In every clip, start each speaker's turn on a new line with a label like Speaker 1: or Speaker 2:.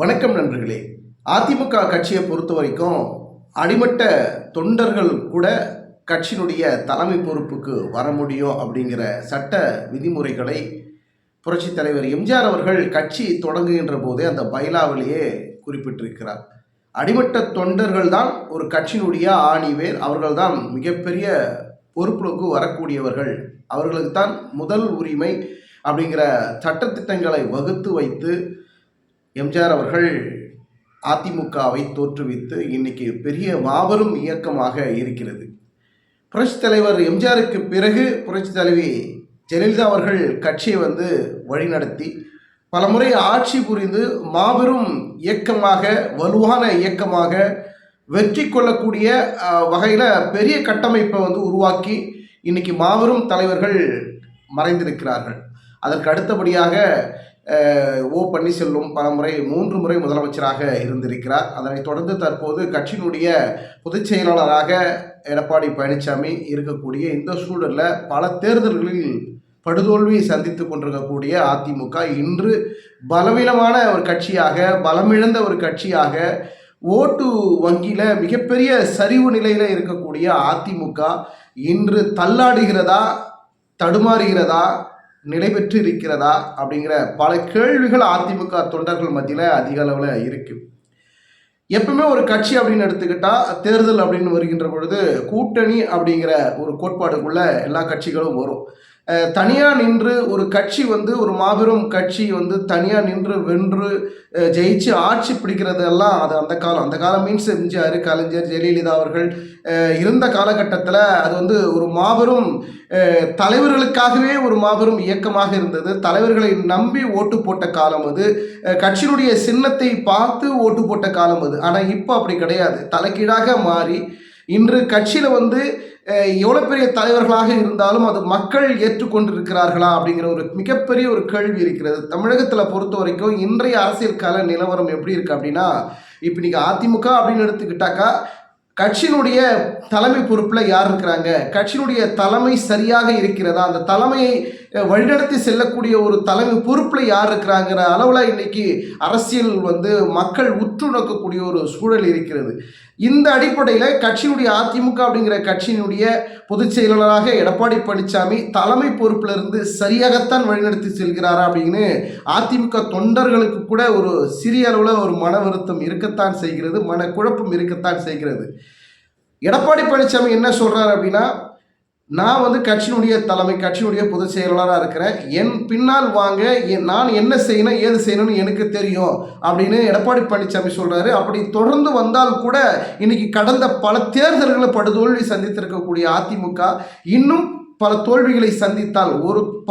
Speaker 1: வணக்கம் நண்பர்களே. அதிமுக கட்சியை பொறுத்த வரைக்கும் அடிமட்ட தொண்டர்கள் கூட கட்சியினுடைய தலைமை பொறுப்புக்கு வர முடியும் அப்படிங்கிற சட்ட விதிமுறைகளை புரட்சித் தலைவர் எம்ஜிஆர் அவர்கள் கட்சி தொடங்குகின்ற போதே அந்த பைலாவிலேயே குறிப்பிட்டிருக்கிறார். அடிமட்ட தொண்டர்கள் தான் ஒரு கட்சியினுடைய ஆணிவேர், அவர்கள்தான் மிகப்பெரிய பொறுப்புக்கு வரக்கூடியவர்கள், அவர்களுக்கு தான் முதல் உரிமை அப்படிங்கிற சட்டத்திட்டங்களை வகுத்து வைத்து எம்ஜிஆர் அவர்கள் அதிமுகவை தோற்றுவித்து இன்னைக்கு பெரிய மாபெரும் இயக்கமாக இருக்கிறது. புரட்சித் தலைவர் எம்ஜிஆருக்கு பிறகு புரட்சித் தலைவி ஜெயலலிதா அவர்கள் கட்சியை வழிநடத்தி பலமுறை ஆட்சி புரிந்து மாபெரும் இயக்கமாக, வலுவான இயக்கமாக வெற்றி கொள்ளக்கூடிய வகையில் பெரிய கட்டமைப்பை உருவாக்கி இன்னைக்கு மாபெரும் தலைவர்கள் மறைந்திருக்கிறார்கள். அதற்கு அடுத்தபடியாக ஓ பன்னீர்செல்வம் பலமுறை 3 முறை முதலமைச்சராக இருந்திருக்கிறார். அதனைத் தொடர்ந்து தற்போது கட்சியினுடைய பொதுச் செயலாளராக எடப்பாடி பழனிசாமி இருக்கக்கூடிய இந்த சூழலில் பல தேர்தல்களில் படுதோல்வியை சந்தித்து கொண்டிருக்கக்கூடிய அதிமுக இன்று பலவீனமான ஒரு கட்சியாக, பலமிழந்த ஒரு கட்சியாக, ஓட்டு வங்கியில் மிகப்பெரிய சரிவு நிலையில் இருக்கக்கூடிய அதிமுக இன்று தள்ளாடுகிறதா, தடுமாறுகிறதா, நிலை பெற்று இருக்கிறதா அப்படிங்கிற பல கேள்விகள் அதிமுக தொண்டர்கள் மத்தியில் அதிக அளவில் இருக்கு. எப்பவுமே ஒரு கட்சி அப்படின்னு எடுத்துக்கிட்டா தேர்தல் அப்படின்னு வருகின்ற பொழுது கூட்டணி அப்படிங்கிற ஒரு கோட்பாடுக்குள்ள எல்லா கட்சிகளும் வரும். தனியாக நின்று ஒரு கட்சி ஒரு மாபெரும் கட்சி தனியாக நின்று வென்று ஜெயிச்சு ஆட்சி பிடிக்கிறதெல்லாம் அது அந்த காலம் மீன்ஸ் எம்ஜிஆர், கலைஞர், ஜெயலலிதா அவர்கள் இருந்த காலகட்டத்தில் அது ஒரு மாபெரும் தலைவர்களுக்காகவே ஒரு மாபெரும் இயக்கமாக இருந்தது. தலைவர்களை நம்பி ஓட்டு போட்ட காலம் அது, கட்சியினுடைய சின்னத்தை பார்த்து ஓட்டு போட்ட காலம் அது. ஆனால் இப்போ அப்படி கிடையாது. தலைகீழாக மாறி இன்று கட்சியில் எவ்வளோ பெரிய தலைவர்களாக இருந்தாலும் அது மக்கள் ஏற்றுக்கொண்டிருக்கிறார்களா அப்படிங்கிற ஒரு மிகப்பெரிய ஒரு கேள்வி இருக்கிறது. தமிழகத்தில் பொறுத்த வரைக்கும் இன்றைய அரசியல் கால நிலவரம் எப்படி இருக்குது அப்படின்னா, இப்போ நீங்கள் அதிமுக அப்படின்னு எடுத்துக்கிட்டாக்கா கட்சியினுடைய தலைமை பொறுப்பில் யார் இருக்கிறாங்க, கட்சியினுடைய தலைமை சரியாக இருக்கிறதா, அந்த தலைமையை வழிநடத்தி செல்லக்கூடிய ஒரு தலைமை பொறுப்பில் யார் இருக்கிறாங்கிற அளவில் இன்னைக்கு அரசியல் மக்கள் உற்று நோக்கக்கூடிய ஒரு சூழல் இருக்கிறது. இந்த அடிப்படையில் கட்சியினுடைய அதிமுக அப்படிங்கிற கட்சியினுடைய பொதுச் செயலாளராக எடப்பாடி பழனிசாமி தலைமை பொறுப்பிலிருந்து சரியாகத்தான் வழிநடத்தி செல்கிறாரா அப்படின்னு அதிமுக தொண்டர்களுக்கு கூட ஒரு சிறிய அளவில் ஒரு மன வருத்தம் இருக்கத்தான் செய்கிறது, மனக்குழப்பம் இருக்கத்தான் செய்கிறது. எடப்பாடி பழனிசாமி என்ன சொல்கிறார் அப்படின்னா, நான் கட்சியினுடைய தலைமை, கட்சியினுடைய பொதுச் செயலாளராக இருக்கிறேன், என் பின்னால் வாங்க, நான் என்ன செய்யணும் ஏது செய்யணும்னு எனக்கு தெரியும் அப்படின்னு எடப்பாடி பழனிசாமி சொல்கிறாரு. அப்படி தொடர்ந்து வந்தால் கூட இன்னைக்கு கடந்த பல தேர்தல்களை படுதோல்வி சந்தித்திருக்கக்கூடிய அதிமுக இன்னும் பல தோல்விகளை சந்தித்தால்,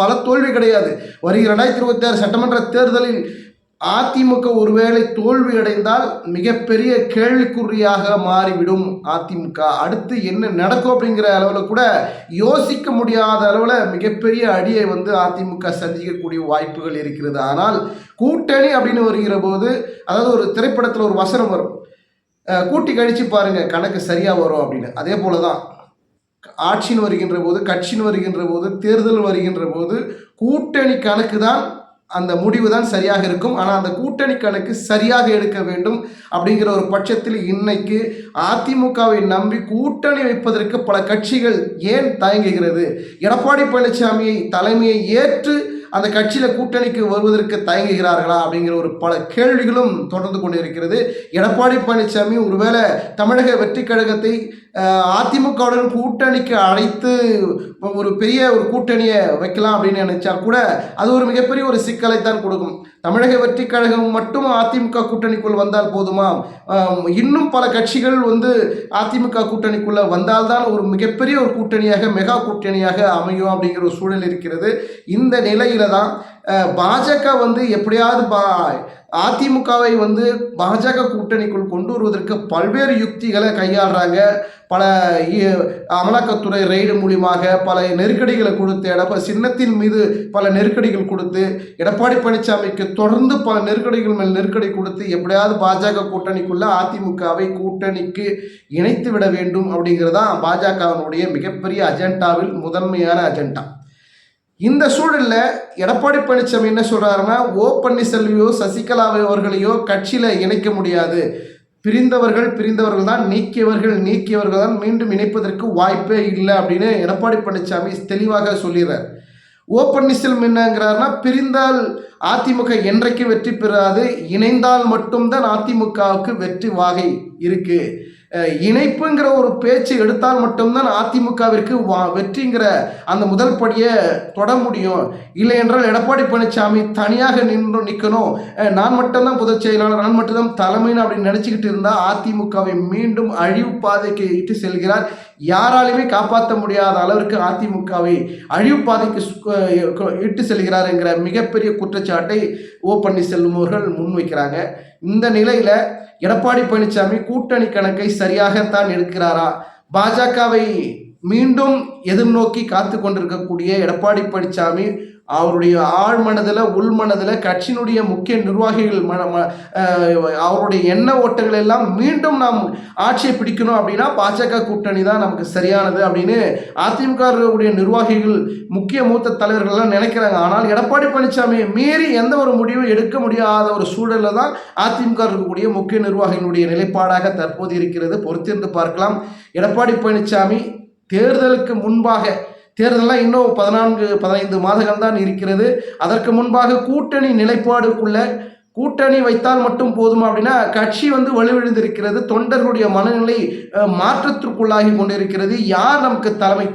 Speaker 1: பல தோல்வி கிடையாது, வருகிற 2026 சட்டமன்ற தேர்தலில் அதிமுக ஒருவேளை தோல்வி அடைந்தால் மிகப்பெரிய கேள்விக்குறியாக மாறிவிடும். அதிமுக அடுத்து என்ன நடக்கும் அப்படிங்கிற அளவில் கூட யோசிக்க முடியாத அளவில் மிகப்பெரிய அடியை அதிமுக சந்திக்கக்கூடிய வாய்ப்புகள் இருக்கிறது. ஆனால் கூட்டணி அப்படின்னு வருகிற போது, அதாவது ஒரு திரைப்படத்தில் ஒரு வசனம் வரும், கூட்டி கழிச்சு பாருங்க கணக்கு சரியாக வரும் அப்படின்னு. அதே போல தான் ஆட்சின்னு வருகின்ற போது, கட்சின்னு வருகின்ற போது, தேர்தல் வருகின்ற போது கூட்டணி கணக்கு தான், அந்த முடிவு தான் சரியாக இருக்கும். ஆனால் அந்த கூட்டணி கணக்கு சரியாக எடுக்க வேண்டும் அப்படிங்கிற ஒரு பட்சத்தில் இன்னைக்கு அதிமுகவை நம்பி கூட்டணி வைப்பதற்கு பல கட்சிகள் ஏன் தயங்குகிறது? எடப்பாடி பழனிசாமியை தலைமையை ஏற்று அந்த கட்சியில் கூட்டணிக்கு வருவதற்கு தயங்குகிறார்களா அப்படிங்கிற ஒரு பல கேள்விகளும் தொடர்ந்து கொண்டிருக்கிறது. எடப்பாடி பழனிசாமி ஒருவேளை தமிழக வெற்றி கழகத்தை அதிமுகவுடன் கூட்டணிக்கு அழைத்து ஒரு பெரிய ஒரு கூட்டணியை வைக்கலாம் அப்படின்னு நினைச்சால் கூட அது ஒரு மிகப்பெரிய ஒரு சிக்கலைத்தான் கொடுக்கும். தமிழக வெற்றி கழகம் மட்டும் அதிமுக கூட்டணிக்குள் வந்தால் போதுமா? இன்னும் பல கட்சிகள் அதிமுக கூட்டணிக்குள்ள வந்தால்தான் ஒரு மிகப்பெரிய ஒரு கூட்டணியாக, மெகா கூட்டணியாக அமையும் அப்படிங்கிற ஒரு சூழல் இருக்கிறது. இந்த நிலையில தான் பாஜக எப்படியாவது அதிமுகவை பாஜக கூட்டணிக்குள் கொண்டு வருவதற்கு பல்வேறு யுக்திகளை கையாளுறாங்க. பல அமலாக்கத்துறை ரெய்டு மூலியமாக பல நெருக்கடிகளை கொடுத்து, சின்னத்தின் மீது பல நெருக்கடிகள் கொடுத்து, எடப்பாடி பழனிசாமிக்கு தொடர்ந்து பல நெருக்கடிகள் மேல் நெருக்கடி கொடுத்து எப்படியாவது பாஜக கூட்டணிக்குள்ள அதிமுகவை கூட்டணிக்கு இணைத்து விட வேண்டும் அப்படிங்கிறதான் பாஜகவினுடைய மிகப்பெரிய அஜெண்டாவில் முதன்மையான அஜெண்டா. இந்த சூழலில் எடப்பாடி பழனிசாமி என்ன சொல்கிறாருன்னா, ஓ பன்னீர்செல்வையோ சசிகலாவை அவர்களையோ கட்சியில் இணைக்க முடியாது, பிரிந்தவர்கள் தான், நீக்கியவர்கள் தான், மீண்டும் இணைப்பதற்கு வாய்ப்பே இல்லை அப்படின்னு எடப்பாடி பழனிசாமி தெளிவாக சொல்லிடுறார். ஓ பன்னீர்செல்வம் என்னங்கிறாருன்னா, பிரிந்தால் அதிமுக என்றைக்கும் வெற்றி பெறாது, இணைந்தால் மட்டும்தான் அதிமுகவுக்கு வெற்றி வாகை இருக்கு. இணைப்புங்கிற ஒரு பேச்சு எடுத்தால் மட்டும்தான் அதிமுகவிற்கு வெற்றிங்கிற அந்த முதல் படியை தொட முடியும். இல்லை என்றால் எடப்பாடி பழனிசாமி தனியாக நிற்கணும், நான் மட்டும்தான் பொதுச் செயலாளர், நான் மட்டும்தான் தலைமைன்னு அப்படின்னு நினச்சிக்கிட்டு இருந்தால் அதிமுகவை மீண்டும் அழிவு பாதைக்கு இட்டு செல்கிறார். யாராலுமே காப்பாற்ற முடியாத அளவிற்கு அதிமுகவை அழிவு பாதைக்கு இட்டு செல்கிறார் என்கிற மிகப்பெரிய குற்றச்சாட்டை ஓ பன்னீர்செல்வம் அவர்கள் முன்வைக்கிறாங்க. இந்த நிலையில் எடப்பாடி பழனிசாமி கூட்டணி கணக்கை சரியாகத்தான் எடுக்கிறாரா? பாஜகவை மீண்டும் எதிர்நோக்கி காத்து கொண்டிருக்கக்கூடிய எடப்பாடி பழனிசாமி அவருடைய ஆழ்மனதில் உள்மனதில் கட்சியினுடைய முக்கிய நிர்வாகிகள் அவருடைய எண்ண ஓட்டங்கள் எல்லாம் மீண்டும் நாம் ஆட்சியை பிடிக்கணும் அப்படின்னா பாஜக கூட்டணி தான் நமக்கு சரியானது அப்படின்னு அதிமுக நிர்வாகிகள் முக்கிய மூத்த தலைவர்கள்லாம் நினைக்கிறாங்க. ஆனால் எடப்பாடி பழனிசாமியை மீறி எந்த ஒரு முடிவும் எடுக்க முடியாத ஒரு சூழலில் தான் அதிமுக இருக்கக்கூடிய முக்கிய நிர்வாகிகளுடைய நிலைப்பாடாக தற்போது இருக்கிறது. பொறுத்திருந்து பார்க்கலாம். எடப்பாடி பழனிசாமி தேர்தலுக்கு முன்பாக, தேர்தலாம் இன்னும் 14-15 மாதங்கள் தான் இருக்கிறது, அதற்கு முன்பாக கூட்டணி நிலைப்பாடுக்குள்ள கூட்டணி வைத்தால் மட்டும் போதுமா அப்படின்னா கட்சி வலுவிழந்திருக்கிறது. தொண்டர்களுடைய மனநிலை மாற்றத்திற்குள்ளாகி கொண்டிருக்கிறது. யார் நமக்கு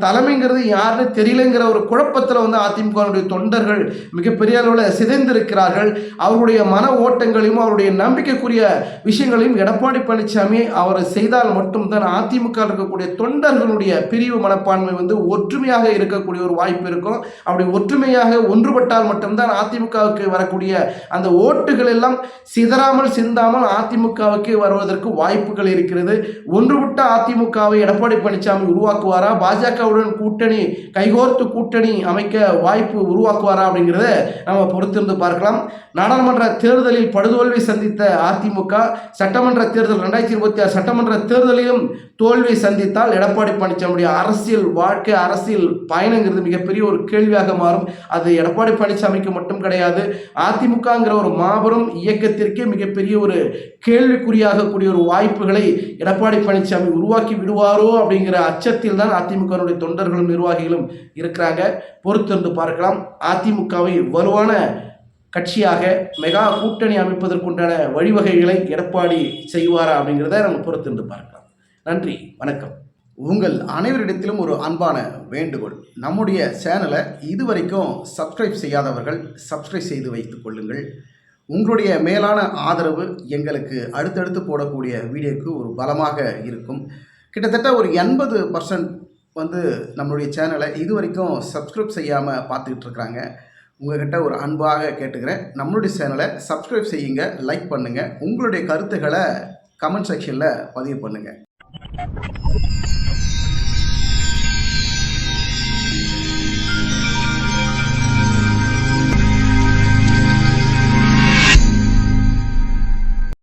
Speaker 1: தலைமைங்கிறது யாருன்னு தெரியலங்கிற ஒரு குழப்பத்தில் அதிமுக தொண்டர்கள் மிகப்பெரிய அளவில் சிதைந்திருக்கிறார்கள். அவருடைய மன ஓட்டங்களையும் அவருடைய நம்பிக்கைக்குரிய விஷயங்களையும் எடப்பாடி பழனிசாமி அவர் செய்தால் மட்டும்தான் அதிமுக இருக்கக்கூடிய தொண்டர்களுடைய பிரிவு மனப்பான்மை ஒற்றுமையாக இருக்கக்கூடிய ஒரு வாய்ப்பு இருக்கும். அப்படி ஒற்றுமையாக ஒன்றுபட்டால் மட்டும்தான் அதிமுகவுக்கு வரக்கூடிய அந்த ஓட்டுகள் எல்லாம் சிதறாமல் சிந்தாமல் அதிமுகவுக்கு வருவதற்கு வாய்ப்புகள் இருக்கிறது. ஒன்றுபட்ட அதிமுகவை எடப்பாடி பழனிசாமி உருவாக்குவாரா? பாஜகவுடன் கூட்டணி கைகோர்த்து கூட்டணி அமைக்க வாய்ப்பு உருவாக்குவாரா அப்படிங்கிறத நம்ம பொறுத்திருந்து பார்க்கலாம். நாடாளுமன்ற தேர்தலில் படுதோல்வி சந்தித்த அதிமுக சட்டமன்ற தேர்தல் 2026 சட்டமன்ற தேர்தலிலும் தோல்வி சந்தித்தால் எடப்பாடி பழனிசாமியுடைய அரசியல் வாழ்க்கை, அரசியல் பயணங்கிறது மிகப்பெரிய ஒரு கேள்வியாக மாறும். அது எடப்பாடி பழனிசாமிக்கு மட்டும் கிடையாது, அதிமுகங்கிற ஒரு மாபெரும் இயக்கத்திற்கே மிகப்பெரிய ஒரு கேள்விக்குறியாக கூடிய ஒரு வாய்ப்புகளை எடப்பாடி பழனிசாமி உருவாக்கி விடுவாரோ அப்படிங்கிற அச்சத்தில் தான் அதிமுக தொண்டர்களும் நிர்வாகிகளும் இருக்கிறாங்க. பொறுத்திருந்து பார்க்கலாம். அதிமுகவை வலுவான கட்சியாக மெகா கூட்டணி அமைப்பதற்குண்டான வழிவகைகளை எடப்பாடி செய்வாரா அப்படிங்கிறத நம்ம பொறுத்திருந்து பார்க்கலாம். நன்றி, வணக்கம். உங்கள் அனைவரிடத்திலும் ஒரு அன்பான வேண்டுகோள், நம்முடைய சேனலை இதுவரைக்கும் சப்ஸ்கிரைப் செய்யாதவர்கள் சப்ஸ்கிரைப் செய்து வைத்துக் கொள்ளுங்கள். உங்களுடைய மேலான ஆதரவு எங்களுக்கு அடுத்தடுத்து போடக்கூடிய வீடியோக்கு ஒரு பலமாக இருக்கும். கிட்டத்தட்ட ஒரு 80% நம்மளுடைய சேனலை இதுவரைக்கும் சப்ஸ்கிரைப் செய்யாமல் பார்த்துக்கிட்டு இருக்கிறாங்க. உங்கள்கிட்ட ஒரு அன்பாக கேட்டுக்கிறேன், நம்மளுடைய சேனலை சப்ஸ்கிரைப் செய்யுங்க, லைக் பண்ணுங்கள், உங்களுடைய கருத்துக்களை கமெண்ட் செக்ஷனில் பதிவு பண்ணுங்கள்.